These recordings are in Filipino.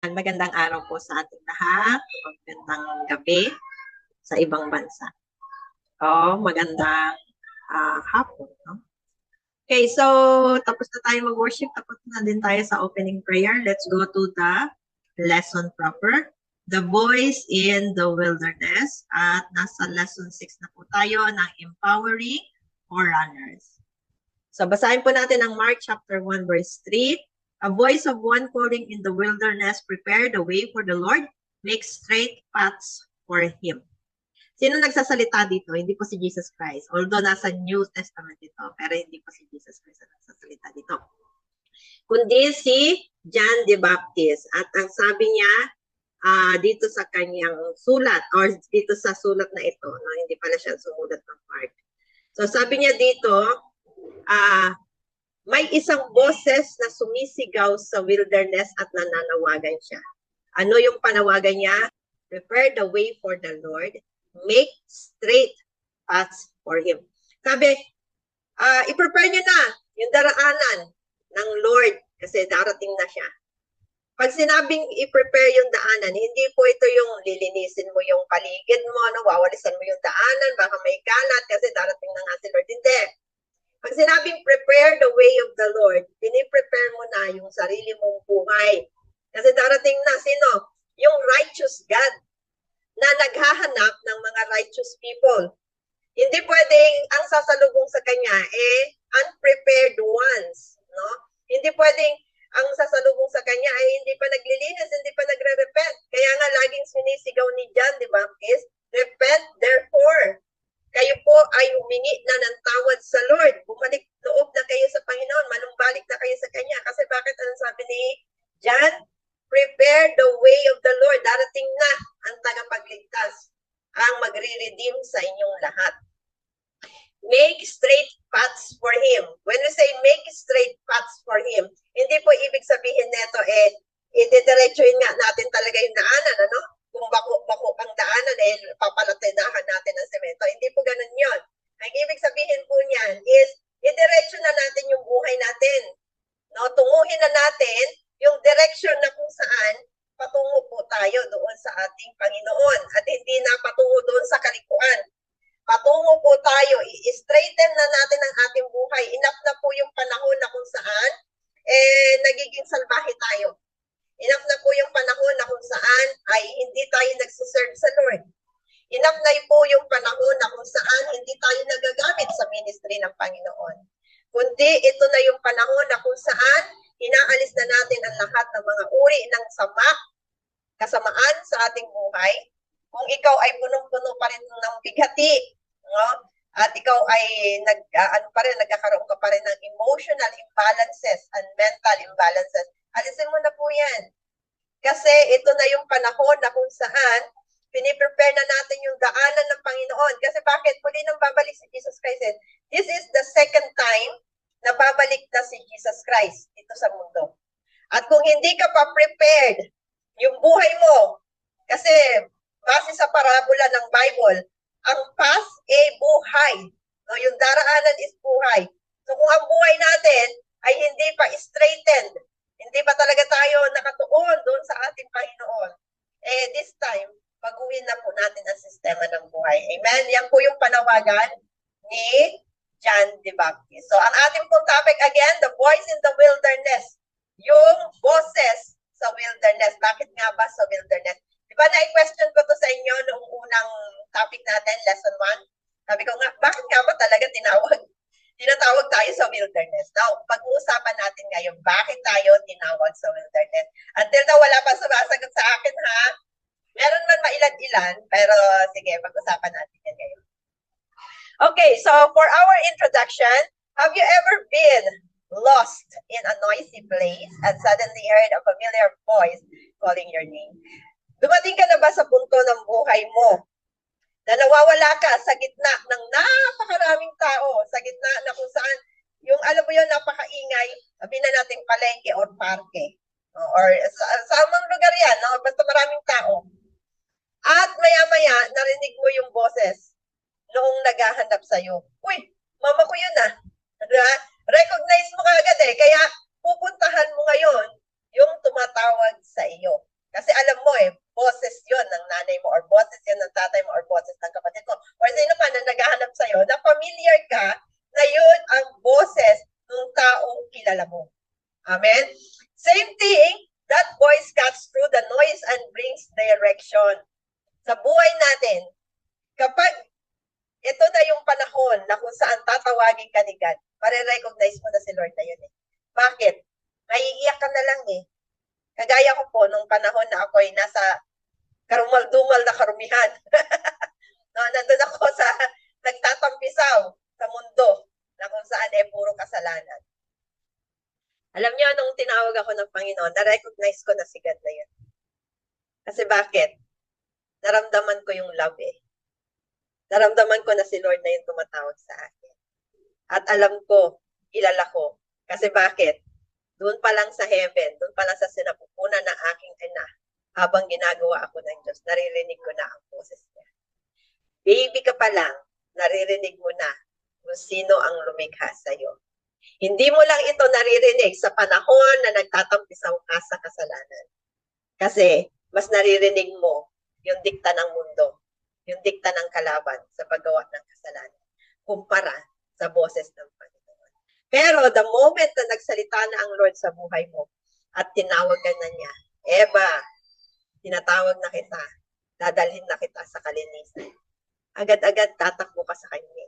Magandang araw po sa ating lahat. Magandang gabi sa ibang bansa. Magandang hapon. No? Okay, so tapos na tayo mag-worship. Tapos na din tayo sa opening prayer. Let's go to the lesson proper. The voice in the wilderness. At nasa lesson 6 na po tayo ng empowering forerunners. So basahin po natin ang Mark chapter 1 verse 3. A voice of one calling in the wilderness, prepare the way for the Lord, make straight paths for Him. Sino nagsasalita dito? Hindi po si Jesus Christ. Although nasa New Testament ito, pero hindi po si Jesus Christ ang nagsasalita dito. Kundi si John the Baptist. At ang sabi niya, dito sa kanyang sulat, or dito sa sulat na ito, no? Hindi pala siya sumulat ng Mark. So sabi niya dito, may isang boses na sumisigaw sa wilderness at nananawagan siya. Ano yung panawagan niya? Prepare the way for the Lord. Make straight paths for Him. Sabi, i-prepare niyo na yung daraanan ng Lord kasi darating na siya. Pag sinabing i-prepare yung daanan, hindi po ito yung lilinisin mo yung paligid mo, no? Wawalisan mo yung daanan, baka may kalat kasi darating na nga si Lord. Hindi. Pag sinabing prepare the way of the Lord, piniprepare mo na yung sarili mong buhay. Kasi darating na, sino? Yung righteous God na naghahanap ng mga righteous people. Hindi pwedeng ang sasalubong sa Kanya, unprepared ones. No? Hindi pwedeng ang sasalubong sa Kanya ay hindi pa naglilinis, hindi pa nagre-repent. Kaya nga laging sinisigaw ni John the Baptist, repent therefore. Kayo po ay humingi na ng tawad sa Lord. Bumalik loob na kayo sa Panginoon. Manumbalik na kayo sa Kanya. Kasi bakit anong sabi ni John? Prepare the way of the Lord. Darating na ang tagapagligtas, ang magre-redeem sa inyong lahat. Make straight paths for Him. When we say make straight paths for Him, hindi po ibig sabihin neto itidiretsuhin nga natin talaga yung daanan, ano? Kung bako ang daanan, papalatinahan natin ng semento. Hindi po ganun yun. Ang ibig sabihin po niyan is, idiretso na natin yung buhay natin. No? Tunguhin na natin yung direction na kung saan patungo po tayo doon sa ating Panginoon. At hindi na patungo doon sa kalikuan. Patungo po tayo, i-straighten na natin ang ating buhay. Enough na po yung panahon na kung saan nagiging salbahe tayo. Enough na po yung panahon na kung saan ay hindi tayo nagsiserve sa Lord. Enough na po yung panahon na kung saan hindi tayo nagagamit sa ministry ng Panginoon. Kundi ito na yung panahon na kung saan inaalis na natin ang lahat ng mga uri ng kasamaan sa ating buhay. Kung ikaw ay punong-puno pa rin ng bighati, no? At ikaw ay nagkakaroon ka pa rin ng emotional imbalances and mental imbalances, alisin mo na po yan. Kasi ito na yung panahon na kung saan piniprepare na natin yung daanan ng Panginoon. Kasi bakit? Muli nang babalik si Jesus Christ. This is the second time na babalik na si Jesus Christ dito sa mundo. At kung hindi ka pa prepared, yung buhay mo, kasi base sa parabola ng Bible, ang past buhay. No, yung daraanan is buhay. So kung ang buhay natin ay hindi pa straightened, hindi pa talaga tayo nakatuon doon sa ating Panginoon, this time, baguhin na po natin ang sistema ng buhay. Amen? Yan po yung panawagan ni John the Baptist. So ang ating pong topic again, the voice in the wilderness. Yung boses sa wilderness. Bakit nga ba sa wilderness? Diba na-question ko to sa inyo noong unang topic natin, lesson 1? Sabi ko nga, bakit nga ba talaga tinatawag tayo sa wilderness? Now, pag-uusapan natin ngayon, bakit tayo tinawag sa wilderness? Until na wala pa sumasagot sa akin, ha? Meron man mailan-ilan, pero sige, pag-usapan natin yan ngayon. Okay, so for our introduction, have you ever been lost in a noisy place and suddenly heard a familiar voice calling your name? Dumating ka na ba sa punto ng buhay mo na nawawala ka sa gitna ng napakaraming tao, sa gitna na kung saan, yung alam mo yun, napakaingay, sabihin na natin palengke or parke, or sa amang lugar yan, no? Basta maraming tao. At maya-maya, narinig mo yung boses noong naghahanap sa'yo. Uy, mama ko yun ah. Recognize mo kagad kaya pupuntahan mo ngayon yung tumatawag sa iyo. sa buhay natin, kapag ito na yung panahon na kung saan tatawagin ka ni God, marirecognize mo na si Lord na yun eh. Bakit? Maiiyak ka na lang eh. Kagaya ko po, nung panahon na ako ay nasa karumal-dumal na karumihan. No, nandun ako sa nagtatampisaw sa mundo na kung saan eh puro kasalanan. Alam niyo, nung tinawag ako ng Panginoon, na-recognize ko na si God na yun. Kasi bakit? Naramdaman ko yung love eh. Naramdaman ko na si Lord na yung tumatawag sa akin. At alam ko, kilala ko. Kasi bakit? Doon pa lang sa heaven, doon pa lang sa sinapupunan ng aking ina, habang ginagawa ako ng Diyos, naririnig ko na ang boses niya. Baby ka pa lang, naririnig mo na kung sino ang lumikha sa'yo. Hindi mo lang ito naririnig sa panahon na nagtatampisaw ka sa kasalanan. Kasi mas naririnig mo yung dikta ng mundo, yung dikta ng kalaban sa paggawa ng kasalanan, kumpara sa boses ng Panginoon. Pero the moment na nagsalita na ang Lord sa buhay mo at tinawag ka na niya, Eva, tinatawag na kita, dadalhin na kita sa kalinisan. Agad-agad tatakbo ka sa kanya.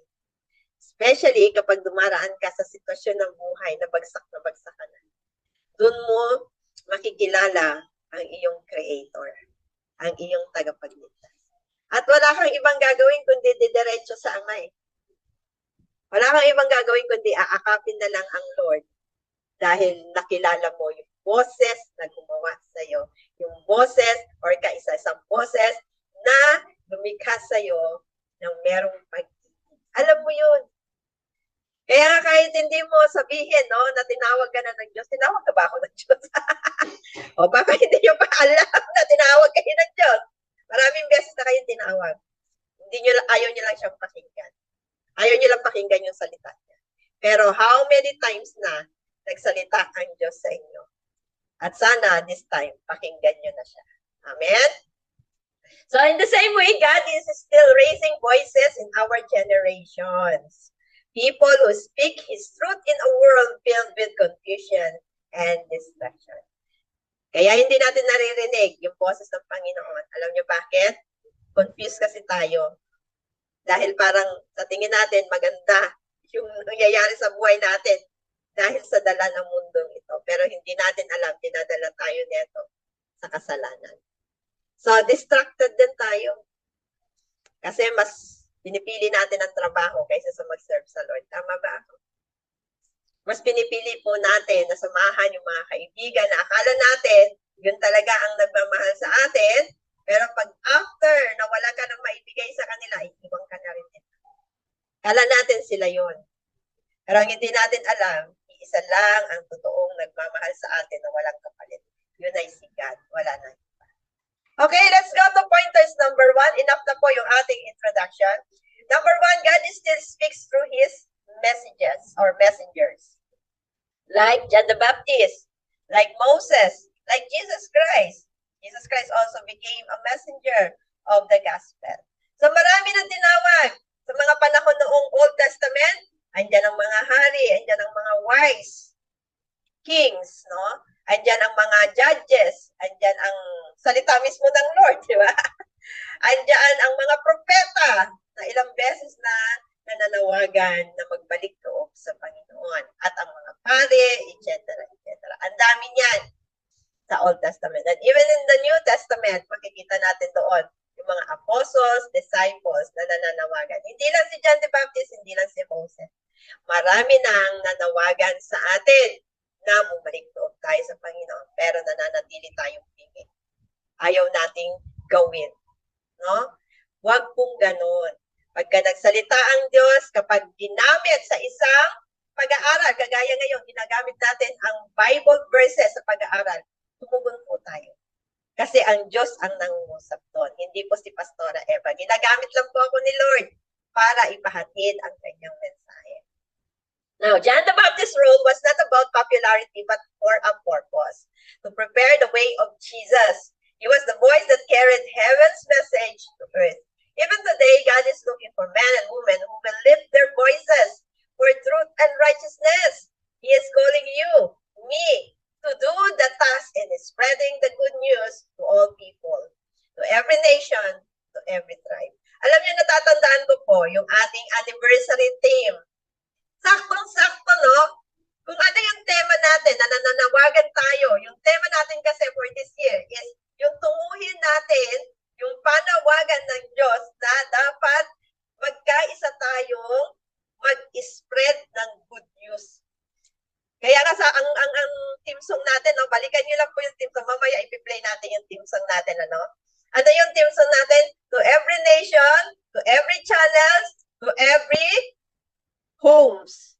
Especially kapag dumaraan ka sa sitwasyon ng buhay na bagsak ka na. Doon mo makikilala ang iyong creator, ang iyong tagapagligtas. At wala kang ibang gagawin kundi didiretso sa Ama eh. Wala kang ibang gagawin kundi aakapin na lang ang Lord dahil nakilala mo yung boses na gumawa sa'yo. Yung boses or kaisa-isang boses na lumikha sa'yo ng merong pag-ibig. Alam mo yun. Kaya kahit hindi mo sabihin, no, na tinawag ka na ng Diyos, tinawag ka ba ako ng Diyos? O baka hindi nyo pa alam na tinawag kayo ng Diyos. Maraming beses na kayo tinawag. Ayaw nyo lang siyang pakinggan. Ayaw nyo lang pakinggan yung salita niya. Pero how many times na nagsalita ang Diyos sa inyo? At sana this time, pakinggan nyo na siya. Amen? So in the same way, God is still raising voices in our generations. People who speak His truth in a world filled with confusion and distraction. Kaya hindi natin naririnig yung boses ng Panginoon. Alam niyo bakit? Confused kasi tayo. Dahil parang sa tingin natin maganda yung nangyayari sa buhay natin dahil sa dala ng mundong ito. Pero hindi natin alam, dinadala tayo nito sa kasalanan. So, distracted din tayo. Kasi mas pinipili natin ang trabaho kaysa sa mag-serve sa Lord. Tama ba ako? Mas pinipili po natin na samahan yung mga kaibigan na akala natin yun talaga ang nagmamahal sa atin. Pero pag after na wala ka nang maibigay sa kanila, iibang ka na rin nila. Kala natin sila yun. Pero ang hindi natin alam, isa lang ang totoong nagmamahal sa atin na walang kapalit. Yun ay si God. Wala na iba. Okay, let's go to pointers number 1. Enough na po yung ating introduction. Number 1, God still speaks through His messages or messengers. Like John the Baptist, like Moses, like Jesus Christ. Jesus Christ also became a messenger of the gospel. So marami nang tinawag sa mga panahon noong Old Testament. Andyan ang mga hari, andyan ang mga wise kings, no? Andyan ang mga judges, andyan ang salita mismo ng Lord, di ba? Andyan ang mga propeta na ilang beses na nananawagan na magbalik loob sa Panginoon. At ang mga pare, etc., etc. Ang dami niyan sa Old Testament. And even in the New Testament, makikita natin doon yung mga apostles, disciples na nananawagan. Hindi lang si John the Baptist, hindi lang si Moses. Marami nang nanawagan sa atin na bumalik loob tayo sa Panginoon, pero nananatili tayong pingin. Ayaw nating gawin. No? Huwag pong ganun. Pagka nagsalita ang Diyos, kapag ginamit sa isang pag-aaral, kagaya ngayon, ginagamit natin ang Bible verses sa pag-aaral, tumugon po tayo. Kasi ang Diyos ang nangungusap doon. Hindi po si Pastora Eva. Ginagamit lang po ako ni Lord para ipahatid ang kanyang mensahe. Now, John the Baptist's role was not about popularity but for a purpose. To prepare the way of Jesus. He was the voice that carried heaven's message to earth. Even today, God is looking for men and women who will lift their voices for truth and righteousness. He is calling you, me, to do the task in spreading the good news to all people, to every nation, to to every tribe. Alam niyo, natatandaan ko po yung ating anniversary theme. Saktong-sakto, no? Kung ano yung tema natin, na nananawagan tayo, yung tema natin kasi for this year is yung tunguhin natin yung panawagan ng Diyos na dapat magkaisa tayong mag-spread ng good news. Kaya nga ang theme song natin, no, balikan niyo lang po yung theme song, mamaya i-play natin yung theme song natin, ano? Ano yung theme song natin? To every nation, to every channels, to every homes.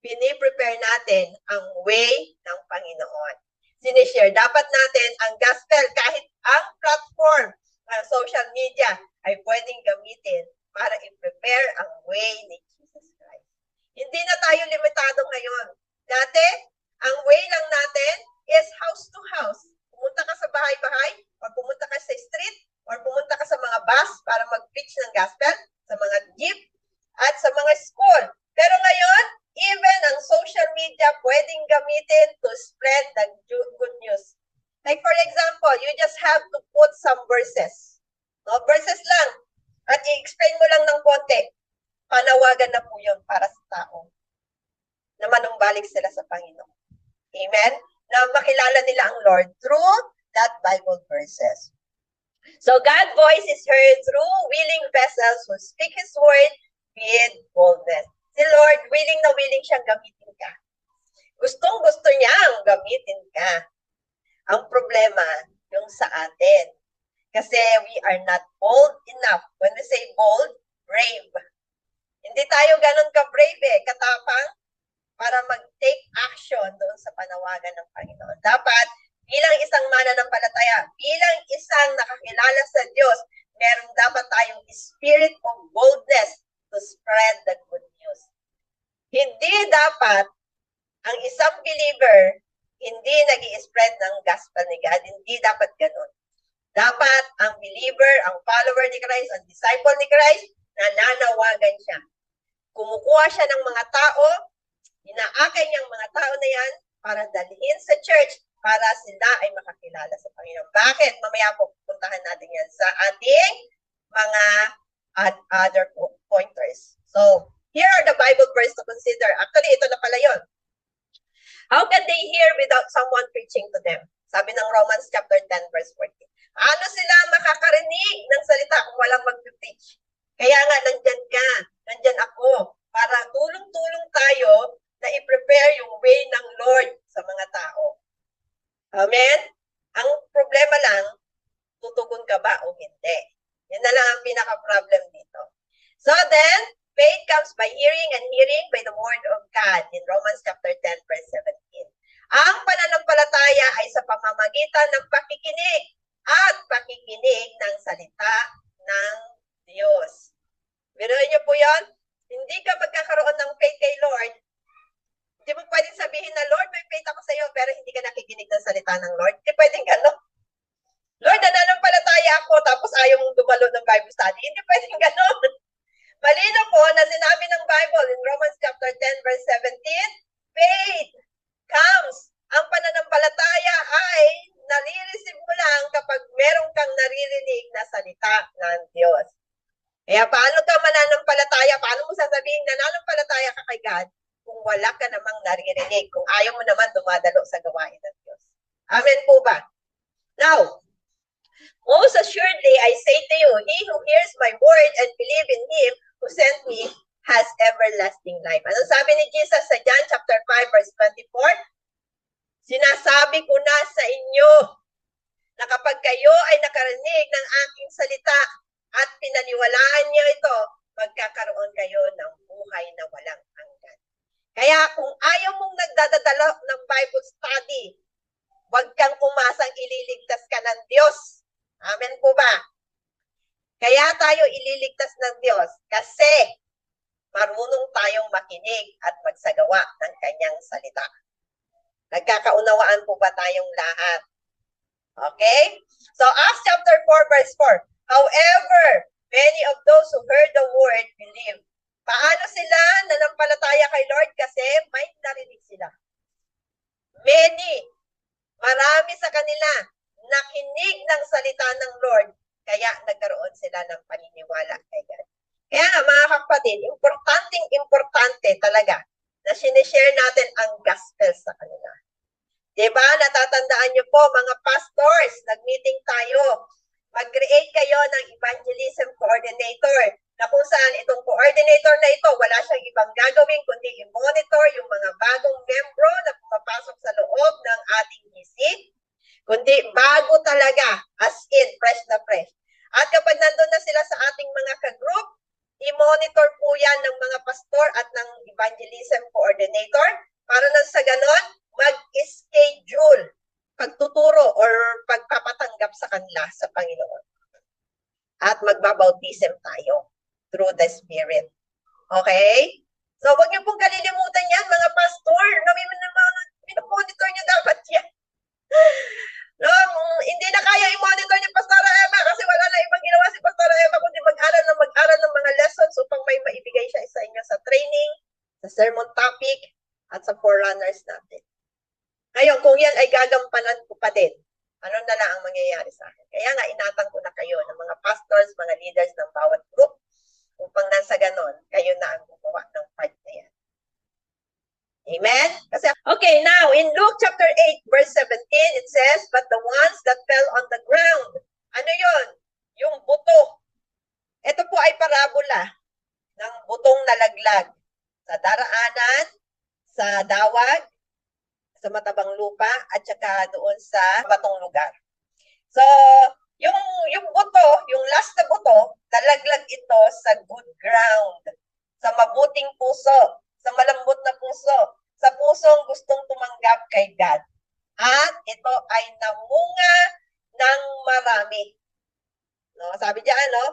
Piniprepare natin ang way ng Panginoon. Sinishare, dapat natin ang gospel kahit ang platform ng social media ay pwedeng gamitin para i-prepare ang way ni Jesus Christ. Hindi na tayo limitado ngayon. Dati, ang way lang natin is house to house. Pumunta ka sa bahay-bahay, or pumunta ka sa street, or pumunta ka sa mga bus para mag-preach ng gospel, sa mga jeep, at sa mga school. Pero ngayon, even ang social media pwedeng gamitin to spread the good news. Like for example, you just have to put some verses. No? Verses lang. At i-explain mo lang ng konti. Panawagan na po yun para sa tao na manumbalik sila sa Panginoon. Amen? Na makilala nila ang Lord through that Bible verses. So God's voice is heard through willing vessels who speak His word with boldness. Si Lord, willing na willing siyang gamitin ka. Gustong-gusto niyang gamitin ka. Ang problema, yung sa atin. Kasi we are not bold enough. When we say bold, brave. Hindi tayo ganun ka-brave katapang para mag-take action doon sa panawagan ng Panginoon. Dapat, bilang isang mananampalataya, bilang isang nakakilala sa Diyos, meron dapat tayong spirit of boldness to spread the good news. Hindi dapat ang isang believer hindi nag-i-spread ng gospel ni God. Hindi dapat ganun. Dapat ang believer, ang follower ni Christ, ang disciple ni Christ, nananawagan siya. Kumukuha siya ng mga tao, inaakay niyang mga tao na yan para dalhin sa church para sila ay makakilala sa Panginoon. Bakit? Mamaya po puntahan natin yan sa ating mga other pointers. So, here are the Bible verses to consider. Actually, ito na pala yun. How can they hear without someone preaching to them? Sabi ng Romans chapter 10 verse 14. Ano sila makakarinig ng salita kung walang mag-preach? Kaya nga, nandyan ka, nandyan ako, para tulong-tulong tayo na i-prepare yung way ng Lord sa mga tao. Amen? Ang problema lang, tutugon ka ba o hindi? Yan na lang ang pinaka-problem dito. So then, faith comes by hearing and hearing by the word of God in Romans chapter 10 verse 17. Ang pananampalataya ay sa pamamagitan ng pakikinig at pakikinig ng salita ng Diyos. Biruin niyo po yan? Hindi ka magkakaroon ng faith kay Lord. Hindi mo pwedeng sabihin na, Lord, may faith ako sa iyo, pero hindi ka nakikinig ng salita ng Lord. Hindi pwedeng gano'n. Lord, nananampalataya ako, tapos ayaw mong dumalo ng Bible study. Hindi pwedeng gano'n. Malino po na sinabi ng Bible in Romans chapter 10 verse 17, faith comes. Ang pananampalataya ay nare-receive mo lang kapag meron kang naririnig na salita ng Diyos. Kaya paano ka mananampalataya? Paano mo sasabihin na nananampalataya ka kay God kung wala ka namang naririnig? Kung ayaw mo naman dumadalo sa gawain ng Diyos. Amen po ba? Now, most assuredly, I say to you, he who hears my word and believe in him who sent me has everlasting life. Ano sabi ni Jesus sa John chapter 5 verse 24? Sinasabi ko na sa inyo na kapag kayo ay nakarinig ng aking salita at pinaniwalaan niyo ito, magkakaroon kayo ng buhay na walang hanggan. Kaya kung ayaw mong nagdadala ng Bible study, huwag kang umasang ililigtas ka ng Diyos. Amen po ba? Kaya tayo ililigtas ng Diyos kasi marunong tayong makinig at magsagawa ng kanyang salita. Nagkakaunawaan po ba tayong lahat? Okay? So, Acts chapter 4 verse 4. However, many of those who heard the word believed. Paano sila nanampalataya kay Lord? Kasi may narinig sila. Many, marami sa kanila, nakinig ng salita ng Lord. Kaya nagkaroon sila ng paniniwala kay God. Kaya nga mga kapatid, importante talaga na sinishare natin ang gospel sa kanila. Diba? Natatandaan niyo po mga pastors, nag-meeting tayo. Mag-create kayo ng evangelism coordinator na kung saan itong coordinator na ito, wala siyang ibang gagawin kundi i-monitor yung mga bagong membro na pumapasok sa loob ng ating visit. Kundi bago talaga, as in, fresh na fresh. At kapag nandun na sila sa ating mga ka-group, i-monitor po yan ng mga pastor at ng evangelism coordinator para na sa ganon, mag-schedule pagtuturo or pagpapatanggap sa kanila sa Panginoon. At magbabautism tayo through the Spirit. Okay? So, huwag niyo pong kalilimutan yan, mga pastor. Monitor niyo dapat yan. No, hindi na kaya i-monitor ni Pastor Emma kasi wala na ibang ginawa si Pastor Emma kundi mag-aral ng mga lessons upang may maibigay siya sa inyo sa training, sa sermon topic, at sa forerunners natin. Ngayon, kung yan ay gagampanan ko pa din, ano na lang ang mangyayari sa akin? Kaya nga, inatang ko na kayo ng mga pastors, mga leaders ng bawat group, upang nasa ganon, kayo na ang gumawa ng part na yan. Amen? Kasi, okay, now, in Luke chapter 8, verse 17, it says, but the ones that fell on the ground, ano yun? Yung buto. Ito po ay parabola ng butong nalaglag sa daraanan, sa dawag, sa matabang lupa, at saka doon sa batong lugar. So, yung buto, yung last na buto, nalaglag ito sa good ground, sa mabuting puso, sa malambot na puso, sa pusong gustong tumanggap kay God. At ito ay namunga ng marami. No, sabi diyan, no?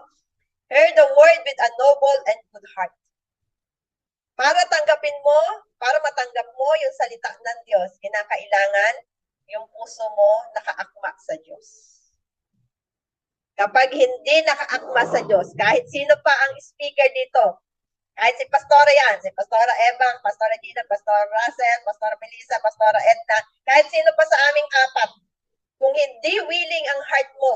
Hear the word with a noble and good heart. Para tanggapin mo, para matanggap mo yung salita ng Diyos, kinakailangan yung puso mo nakaakma sa Diyos. Kapag hindi nakaakma sa Diyos, kahit sino pa ang speaker dito, kahit si Pastora yan, si Pastora Eva, Pastora Gina, Pastora Russell, Pastora Melissa, Pastora Edna, kahit sino pa sa aming apat, kung hindi willing ang heart mo,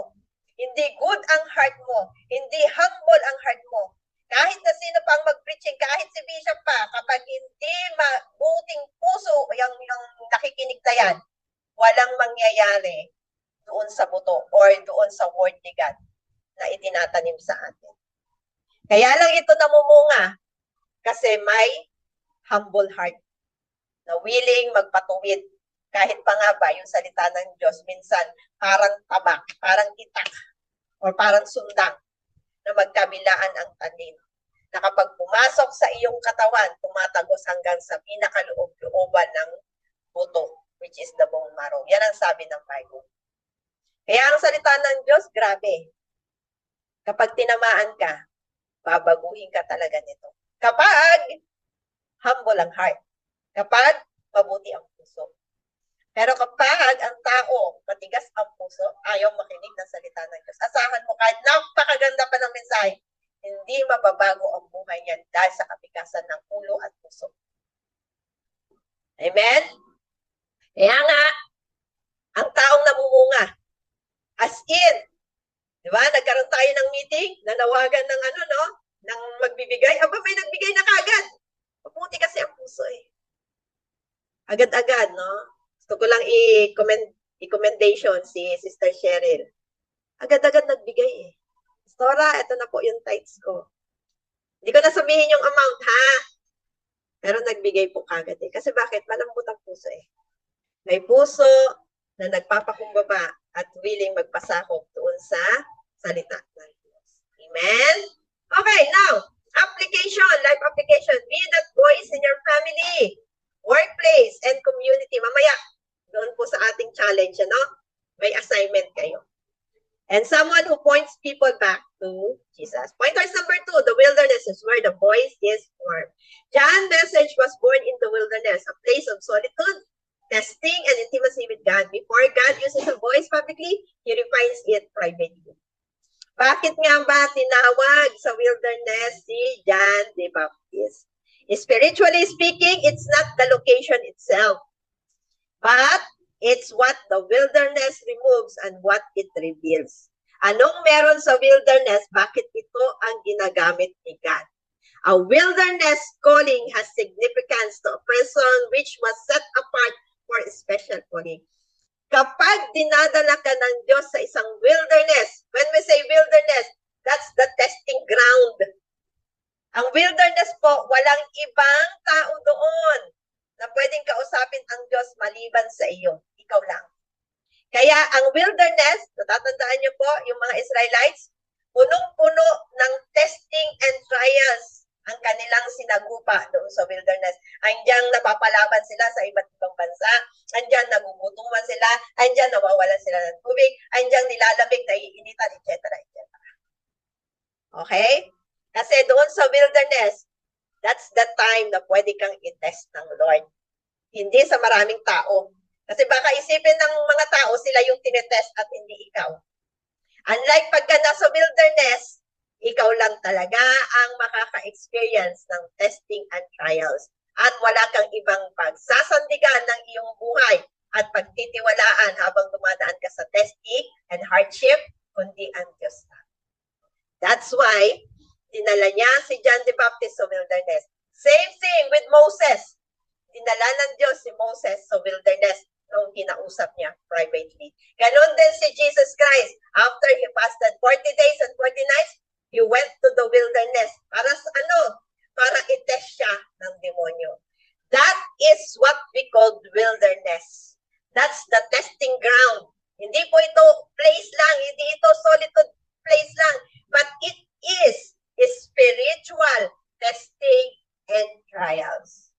hindi good ang heart mo, hindi humble ang heart mo, kahit na sino pang mag-preaching, kahit si Bishop pa, kapag hindi mabuting puso yung nakikinig na yan, walang mangyayari doon sa buto or doon sa word ni God na itinatanim sa atin. Kaya lang ito namumunga kasi may humble heart na willing magpatuwid. Kahit pa nga ba yung salita ng Diyos minsan parang tabak, parang itak, or parang sundang na magkabilaan ang tanim. Na kapag pumasok sa iyong katawan, tumatagos hanggang sa pinakaloob-looban ng buto, which is the bone marrow. Yan ang sabi ng Bible. Kaya ang salita ng Diyos, grabe. Kapag tinamaan ka, babaguhin ka talaga nito. Kapag humble ang heart. Kapag mabuti ang puso. Pero kapag ang tao, matigas ang puso, ayaw makinig ng salita ng Diyos. Asahan mo kahit napakaganda pa ng mensahe, hindi mababago ang buhay niyan dahil sa kapikasan ng ulo at puso. Amen? Kaya nga, ang taong namumunga, as in, di ba, nagkaroon tayo ng meeting, nanawagan ng ng magbibigay. Aba, may nagbigay na kagad. Mabuti kasi ang puso eh. Agad-agad, no? Gusto ko lang i-commendation si Sister Cheryl. Agad-agad nagbigay eh. Pastora, ito na po yung tithes ko. Hindi ko na sabihin yung amount, ha? Pero nagbigay po kagad eh. Kasi bakit? Malambot ang puso eh. May puso na nagpapakumbaba at willing magpasakop doon sa salita ng Diyos. Amen? Okay, now, application, life application. Be that voice in your family, workplace, and community. Mamaya, doon po sa ating challenge, may assignment kayo. And someone who points people back to Jesus. Pointers number 2, the wilderness is where the voice is formed. John's message was born in the wilderness, a place of solitude, testing, and intimacy with God. Before God uses a voice publicly, He refines it privately. Bakit nga ba tinawag sa wilderness si John the Baptist? Spiritually speaking, it's not the location itself, but it's what the wilderness removes and what it reveals. Anong meron sa wilderness? Bakit ito ang ginagamit ni God? A wilderness calling has significance to a person which was set apart for a special calling. Kapag dinadala ka ng Diyos sa isang wilderness, when we say wilderness, that's the testing ground. Ang wilderness po, walang ibang tao doon na pwedeng kausapin ang Diyos maliban sa iyo. Ikaw lang. Kaya ang wilderness, natatandaan niyo po, yung mga Israelites, punong-puno ng testing and trials ang kanilang sinagupa doon sa wilderness. Andiyan napapalaban sila sa iba't ibang bansa, andiyan nagugutuman sila, andiyan nawawalan sila ng tubig, andiyan nilalamig, naiinitan, etc. etc. Okay? Kasi doon sa wilderness, that's the time na pwede kang i-test ng Lord. Hindi sa maraming tao. Kasi baka isipin ng mga tao, sila yung tinetest at hindi ikaw. Unlike pagka nasa wilderness, ikaw lang talaga ang makaka-experience ng testing and trials. At wala kang ibang pagsasandigan ng iyong buhay at pagtitiwalaan habang dumadaan ka sa testing and hardship, kundi ang Diyos lang. That's why, dinala niya si John the Baptist sa wilderness. Same thing with Moses. Dinala ng Diyos si Moses sa wilderness nung kinausap niya privately. Ganon din si Jesus Christ. After he fasted 40 days and 40 nights, he went to the wilderness. Para sa ano? Para i-test siya ng demonyo. That is what we call wilderness. That's the testing ground. Hindi po ito place lang, hindi ito solitude place lang, but it is spiritual testing and trials.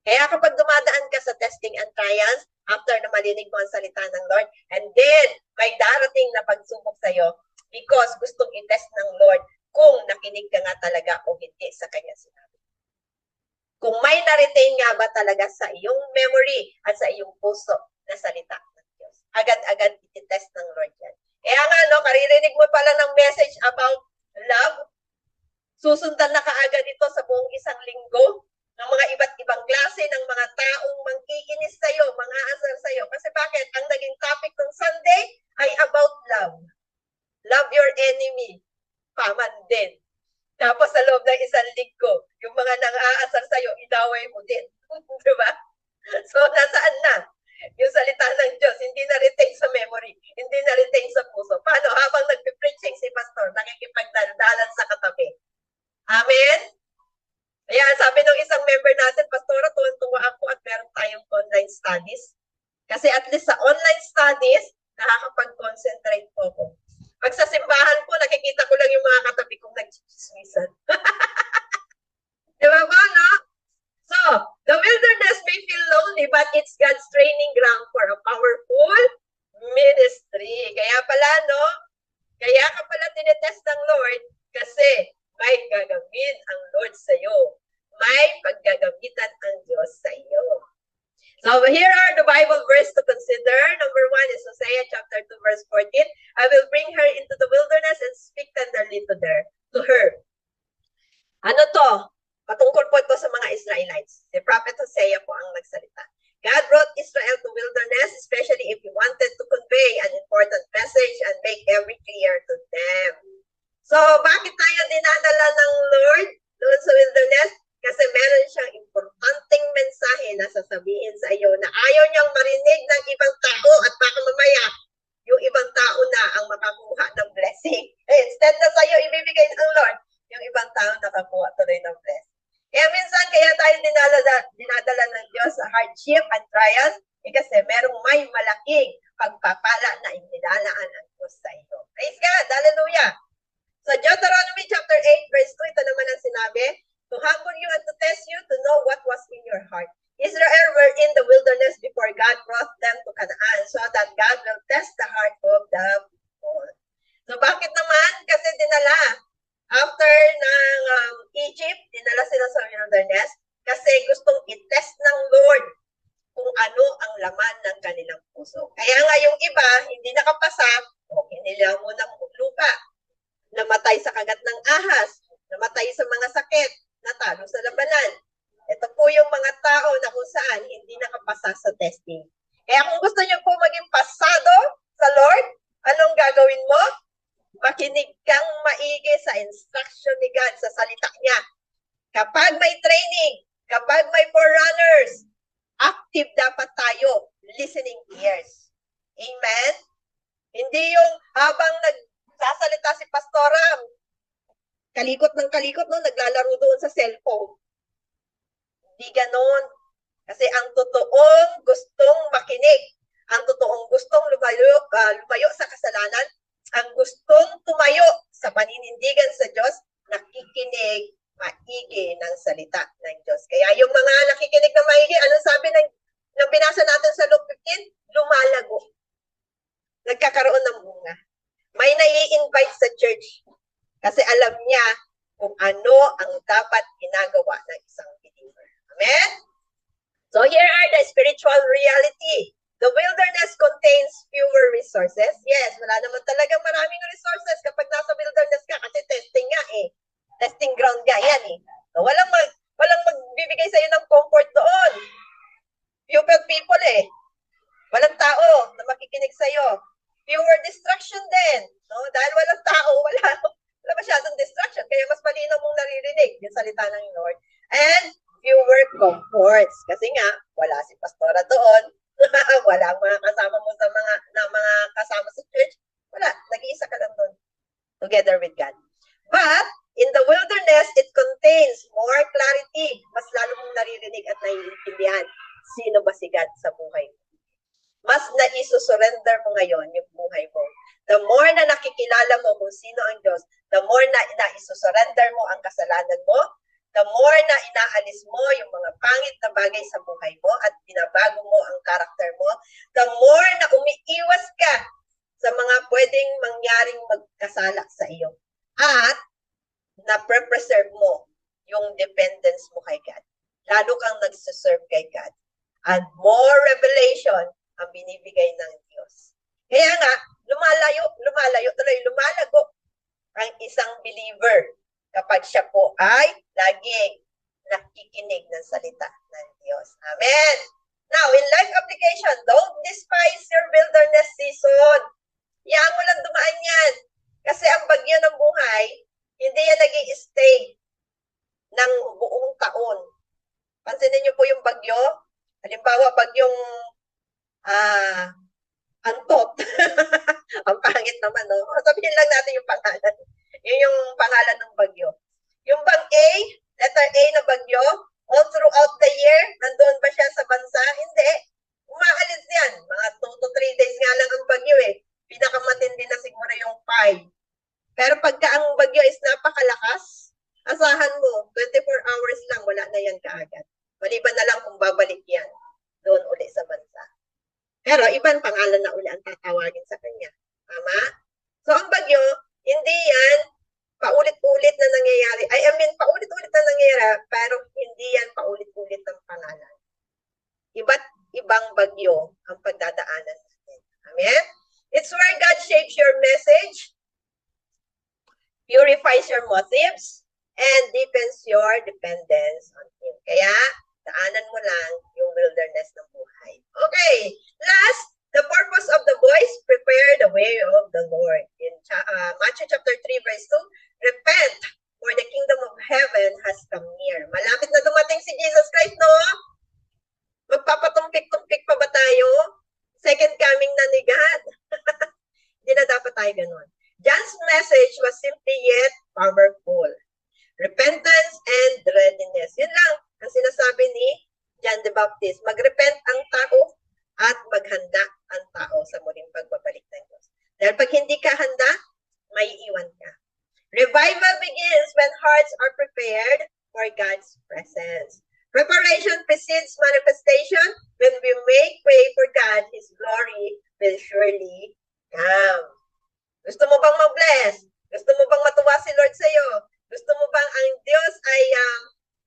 Kaya kapag dumadaan ka sa testing and trials, after na marinig mo ang salita ng Lord, and then may darating na pagsubok sa'yo because gustong i-test ng Lord kung nakinig ka nga talaga o hindi sa kanya sinabi. Kung may na-retain nga ba talaga sa iyong memory at sa iyong puso na salita ng Diyos. Agad-agad i-test ng Lord yan. Kaya nga, no, karirinig mo pala ng message about love, susundan na kaagad ito sa buong isang linggo ng mga iba't ibang klase ng mga taong mangkikinis sa'yo, mga asar sa'yo. Kasi bakit? Ang naging topic ng Sunday ay about love. Love your enemy. Paman din. Tapos sa loob ng isang linggo, yung mga nang-aasar sa'yo, inaway mo din. Diba? So, nasaan na? Yung salita ng Diyos, hindi na-retain sa memory, hindi na-retain sa puso. Paano? Habang nagpipreaching si pastor, nakikipagdaldalan sa katabi. Amen? Kaya sabi ng isang member natin, Pastora, tuwan-tuwa ako at meron tayong online studies. Kasi at least sa online studies, nakakapag-concentrate po ako. Pag sa simbahan po, nakikita ko lang yung mga katabi kong nag-chismisan. Diba ba, no? So, the wilderness may feel lonely, but it's God's training ground for a powerful ministry. Kaya pala, no? Kaya ka pala tinetest ng Lord kasi may gagamit ang Lord sa iyo. May paggagamitan ang Diyos sa iyo. So here are the Bible verse to consider. Number 1 is Hosea chapter 2 verse 14. I will bring her into the wilderness and speak tenderly to her. Ano to? Patungkol po ito sa mga Israelites. Si Prophet Hosea po ang nagsalita. God brought Israel to wilderness, especially if he wanted to convey an important message and make every clear to them. So, bakit tayo dinadala ng Lord doon sa wilderness? Kasi meron siyang importanteng mensahe na sasabihin sa iyo na ayaw niyang marinig ng ibang tao at baka mamaya yung ibang tao na ang makakuha ng blessing. Instead na sa iyo ibibigay ng Lord, yung ibang tao nakakuha tuloy ng blessing. Kaya minsan, kaya tayo dinadala ng Diyos sa hardship and trials, kasi merong may malaking pagpapala na inilalaan ang Diyos sa iyo. Praise God! Hallelujah! So, Deuteronomy chapter 8, verse 2, ito naman ang sinabi, to humble you and to test you, to know what was in your heart. Israel were in the wilderness before God brought them to Canaan, so that God will test the heart of the people. So, bakit naman? Kasi dinala. After ng Egypt, dinala sila sa wilderness kasi gustong i-test ng Lord kung ano ang laman ng kanilang puso. Kaya nga yung iba, hindi nakapasa, hinila mo ng lupa, namatay sa kagat ng ahas, namatay sa mga sakit, natalo sa labanan. Ito po yung mga tao na kung saan hindi nakapasa sa testing. Kaya kung gusto niyo po maging pasado sa Lord, anong gagawin mo? makinig kang maigi sa instruction ni God, sa salita niya. Kapag may training, kapag may forerunners, active dapat tayo, listening ears. Amen? Hindi yung habang nagsasalita si Pastora, kalikot ng kalikot, no, naglalaro doon sa cellphone. Hindi ganon. Kasi ang totoong gustong makinig, ang totoong gustong lumayo sa kasalanan, ang gustong tumayo sa paninindigan sa Diyos, nakikinig maigi ng salita ng Diyos. Kaya yung mga nakikinig na maigi, anong sabi ng binasa natin sa Luke 15? Lumalago. Nagkakaroon ng bunga. May nai-invite sa church kasi alam niya kung ano ang dapat ginagawa ng isang believer. Amen? So here are the spiritual reality. The wilderness contains fewer resources. Yes, wala naman talaga maraming resources kapag nasa wilderness ka kasi testing nga eh. Testing ground nga yan eh. So, walang magbibigay sa'yo ng comfort doon. Few people eh. Walang tao na makikinig sa'yo. Fewer distraction din. No? Dahil walang tao, wala masyadong distraction. Kaya mas malinaw mong naririnig yung salita ng Lord. And fewer comforts. Kasi nga, wala si Pastora doon. Wala mga kasama mo sa mga kasama sa church. Wala. Nag-iisa ka lang doon. Together with God. But, in the wilderness, it contains more clarity. Mas lalo mong naririnig at naiintindihan. Sino ba si God sa buhay mo? Mas naiso-surrender mo ngayon yung buhay mo. The more na nakikilala mo kung sino ang Diyos, the more na naiso-surrender mo ang kasalanan mo, the more na inaalis mo yung mga pangit na bagay sa buhay mo at binabago mo ang karakter mo, the more na umiiwas ka sa mga pwedeng mangyaring magkasala sa iyo. At na-preserve mo yung dependence mo kay God. Lalo kang nagsiserve kay God. And more revelation ang binibigay ng Diyos. Kaya nga, lumalago ang isang believer kapag siya po ay laging nakikinig ng salita ng Diyos. Amen! Now, in life application, don't despise your wilderness season. Iyaan mo lang dumaan yan. Kasi ang bagyo ng buhay, hindi yan nag-i-stay ng buong taon. Pansinin niyo po yung bagyo. Halimbawa, bagyong Antot. Ang pangit naman, no? Sabihin lang natin yung pangalan. Yun yung pangalan ng bagyo. Yung bang A, letter A na bagyo, all throughout the year, nandoon ba siya sa bansa? Hindi. Umaalis yan. Mga 2 to 3 days nga lang ang bagyo eh. Pinakamatindi na siguro yung 5. Pero pagka ang bagyo is napakalakas, asahan mo, 24 hours lang, wala na yan kaagad. Maliban na lang kung babalik yan doon uli sa bansa. Pero ibang pangalan na uli ang tatawagin sa kanya. Tama? So ang bagyo, hindi yan paulit-ulit na nangyayari. Paulit-ulit na nangyayari, pero hindi yan paulit-ulit ng pangalan. Iba't ibang bagyo ang pagdadaanan natin. Amen? It's where God shapes your message, purifies your motives, and deepens your dependence on Him. Kaya, daanan mo lang yung wilderness ng buhay. Okay, last, the purpose of the voice, prepare the way of the Lord. In Matthew chapter 3, verse 2, repent, for the kingdom of heaven has come near. Malapit na dumating si Jesus Christ, no? Magpapatumpik-tumpik pa ba tayo? Second coming na ni God. Hindi na dapat tayo ganun. John's message was simply yet powerful. Repentance and readiness. Yun lang ang sinasabi ni John the Baptist. Mag-repent ang tao at maghanda ang tao sa muling pagbabalik ng Diyos. Dahil pag hindi ka handa, may iwan ka. Revival begins when hearts are prepared for God's presence. Preparation precedes manifestation. When we make way for God, His glory will surely come. Gusto mo bang mag-bless? Gusto mo bang matuwa si Lord sa iyo? Gusto mo bang ang Diyos ay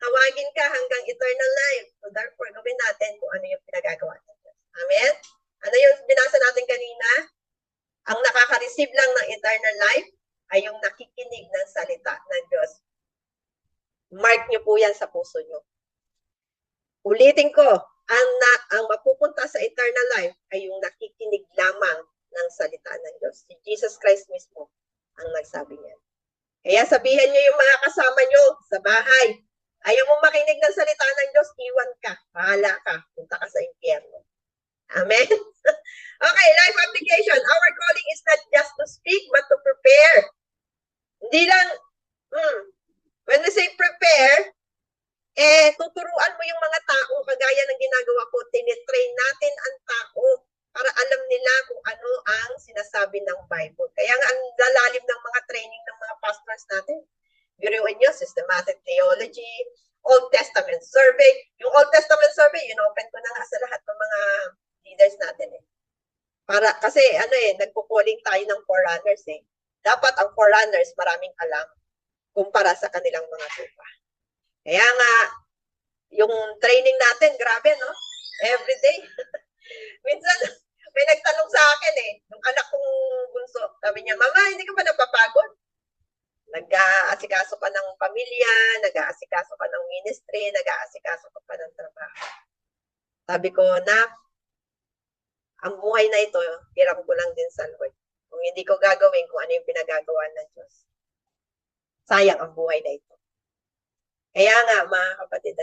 tawagin ka hanggang eternal life? So therefore, gawin natin kung ano yung pinagagawa ng Diyos. Amen? Ano yung binasa natin kanina? Ang nakaka-receive lang ng eternal life ay yung nakikinig ng salita ng Diyos. Mark niyo po yan sa puso niyo. Ulitin ko, ang mapupunta sa eternal life ay yung nakikinig lamang ng salita ng Diyos. Si Jesus Christ mismo ang nagsabi niyan. Kaya sabihan niyo yung mga kasama niyo sa bahay, ayaw mo makinig ng salita ng Diyos, iwan ka, bahala ka, punta ka sa impyerno. Amen? Okay, life application. Our calling is not just to speak, but to prepare. Hindi lang, when we say prepare, tuturuan mo yung mga tao, kagaya ng ginagawa ko, tinitrain natin ang tao para alam nila kung ano ang sinasabi ng Bible. Kaya nga, ang lalalim ng mga training ng mga pastors natin. Biruin nyo, systematic theology, Old Testament survey. Yung Old Testament survey, in-open ko na nga sa lahat ng mga leaders natin Para, kasi nagpo-calling tayo ng forerunners Dapat ang forerunners maraming alam kumpara sa kanilang mga tupa. Kaya nga, yung training natin, grabe, no? Every day. Minsan, may nagtanong sa akin yung anak kong bunso, sabi niya, Mama, hindi ka ba napapagod? Nag-aasikaso ka ng pamilya, nag-aasikaso ka ng ministry, nag-aasikaso ka pa ng trabaho. Sabi ko, ang buhay na ito, hiram ko lang din sa Lord. Kung hindi ko gagawin kung ano yung pinagagawa ng Diyos, sayang ang buhay na ito. Kaya nga, mga kapatid,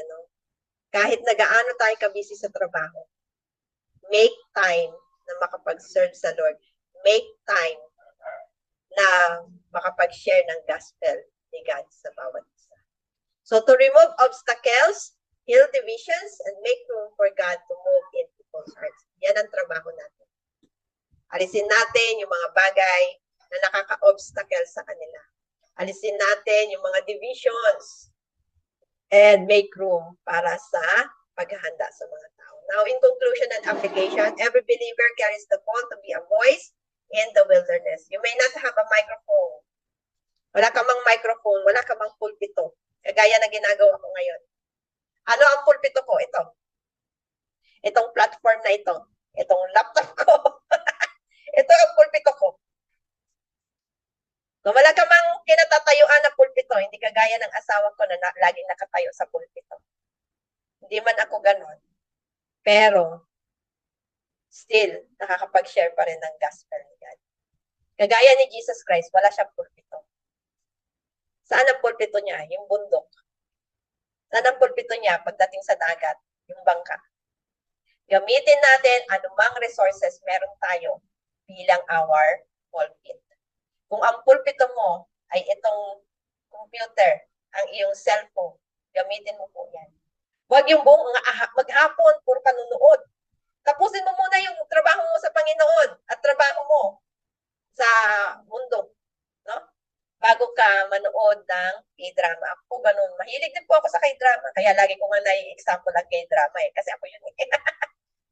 kahit nagaano tayo kabisi sa trabaho, make time na makapag-serve sa Lord. Make time na makapag-share ng gospel ni God sa bawat isa. So to remove obstacles, heal divisions, and make room for God to move in people's hearts. Yan ang trabaho natin. Alisin natin yung mga bagay na nakaka-obstacle sa kanila. Alisin natin yung mga divisions and make room para sa paghahanda sa mga tao. Now, in conclusion and application, every believer carries the call to be a voice in the wilderness. You may not have a microphone. Wala ka mang microphone, wala ka mang pulpito. Kagaya na ginagawa ko ngayon. Ano ang pulpito ko? Ito. Itong platform na ito. Itong laptop ko. Ito ang pulpito ko. Kung wala ka mang kinatatayuan na pulpito, hindi kagaya ng asawa ko na laging nakatayo sa pulpito. Hindi man ako ganon. Pero, still, nakakapag-share pa rin ng gospel ni God. Kagaya ni Jesus Christ, wala siyang pulpito. Saan ang pulpito niya? Yung bundok. Saan ang pulpito niya pagdating sa dagat? Yung bangka. Gamitin natin anumang resources meron tayo bilang our pulpit. Kung ang pulpito mo ay itong computer, ang iyong cellphone, gamitin mo po yan. Huwag yung buong maghapon, puro panunood. Tapusin mo muna yung trabaho mo sa Panginoon at trabaho mo sa mundo. No? Bago ka manood ng K-drama. Ako ganun. Mahilig din po ako sa K-drama. Kaya lagi ko nga na-example ang K-drama Kasi ako yun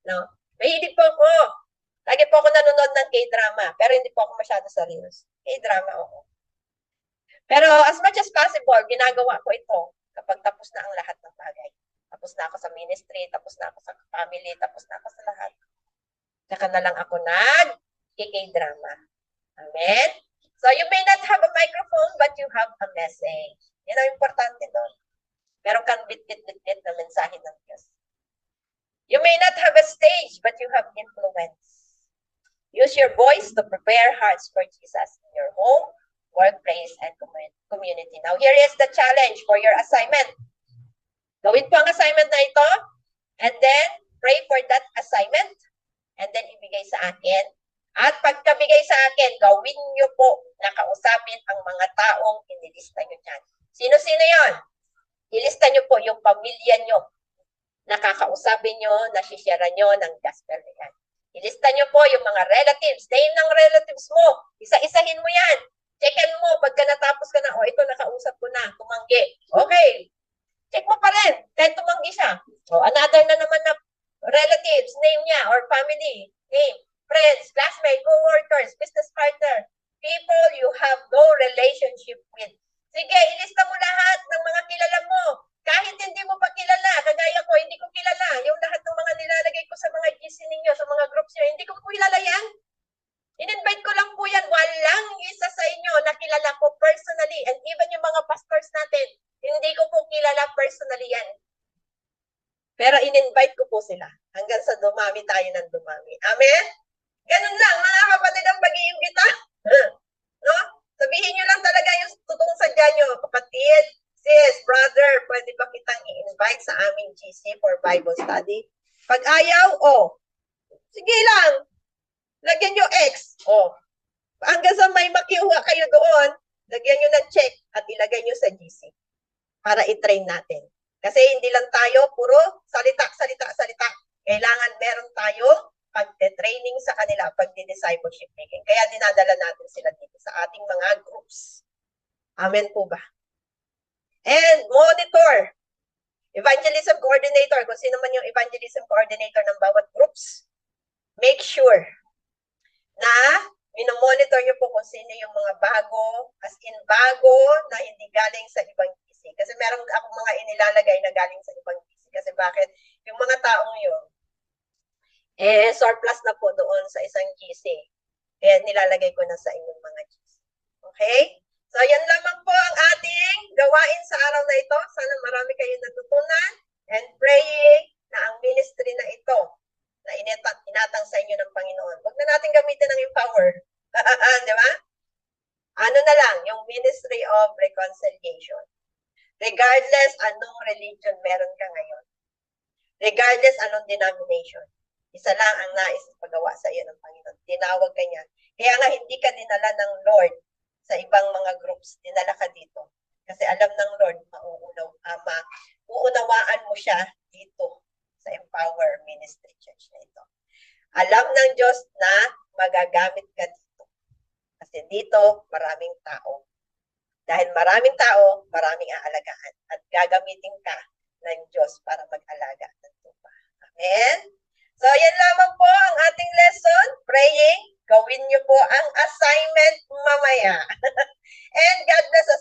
no? Mahilig po ako. Lagi po ako nanonood ng K-drama. Pero hindi po ako masyado sa reels. K-drama ako. Pero as much as possible, ginagawa ko ito kapag tapos na ang lahat ng bagay. Tapos na ako sa ministry, tapos na ako sa family, tapos na ako sa lahat. Saka na lang ako nag-K-drama. Amen? So you may not have a microphone, but you have a message. Yan ang importante doon. Meron kang bit-bit-bit-bit na mensahe ng Diyos. You may not have a stage, but you have influence. Use your voice to prepare hearts for Jesus in your home, workplace, and community. Now, here is the challenge for your assignment. Gawin po ang assignment na ito, and then pray for that assignment, and then ibigay sa akin. At pagkabigay sa akin, gawin niyo po na kausapin ang mga taong inilista niyo dyan. Sino-sino yon? Ilista niyo po yung pamilya niyo. Nakakausapin nyo, nasisharean nyo ng gospel na yan. Ilista nyo po yung mga relatives, name ng relatives mo. Isa-isahin mo yan. Checkin mo, pagka natapos ka na, ito nakausap ko na, tumanggi. Okay. Check mo pa rin, kahit tumanggi siya. Another na naman na relatives, name niya, or family, name, friends, classmates, co-workers, business partner, people you have no relationship with. Sige, ilista mo lahat ng mga kilala mo. Kahit hindi mo pa kilala, kagaya ko, hindi ko kilala. Yung lahat ng mga nilalagay ko sa mga GC ninyo, sa mga groups nyo, hindi ko po kilala yan. In-invite ko lang po yan. Walang isa sa inyo na kilala ko personally. And even yung mga pastors natin, hindi ko po kilala personally yan. Pero in-invite ko po sila. Hanggang sa dumami tayo ng dumami. Amen? Ganun lang, mga kapatid ang pag-iimbita. No? Sabi kapatid, sis, brother, pwede ba kitang i-invite sa aming GC for Bible study? Pag ayaw, sige lang, lagyan nyo X. Hanggang sa may makiuha kayo doon, lagyan nyo ng check at ilagay nyo sa GC para i-train natin. Kasi hindi lang tayo puro salita. Kailangan meron tayong pagte-training sa kanila, pagdi-discipleship making. Kaya dinadala natin sila dito sa ating mga groups. Amen po ba? And monitor. Evangelism coordinator, kung sino man yung evangelism coordinator ng bawat groups, make sure na minomonitor nyo po kung sino yung mga bago, as in bago na hindi galing sa ibang GC. Kasi meron akong mga inilalagay na galing sa ibang GC. Kasi bakit? Yung mga taong yun, surplus na po doon sa isang GC. Kaya nilalagay ko na sa inyong mga GC. Okay? So, yan lamang po ang ating gawain sa araw na ito. Sana marami kayong natutunan and praying na ang ministry na ito na inatang sa inyo ng Panginoon. Huwag na natin gamitin ng empower. Di ba? Ano na lang, yung Ministry of Reconciliation. Regardless anong religion meron ka ngayon. Regardless anong denomination. Isa lang ang nais pagawa sa iyo ng Panginoon. Tinawag ka niya. Kaya nga hindi ka dinala ng Lord sa ibang mga groups. Dinala ka dito. Kasi alam ng Lord, uunawaan mo siya dito sa Empower Ministry Church na ito. Alam ng Diyos na magagamit ka dito. Kasi dito, maraming tao. Dahil maraming tao, maraming aalagaan. At gagamitin ka ng Diyos para mag-alaga ng tupa. Amen? So, yan lamang po ang ating lesson. Praying. Gawin niyo po ang assignment mamaya. And God bless us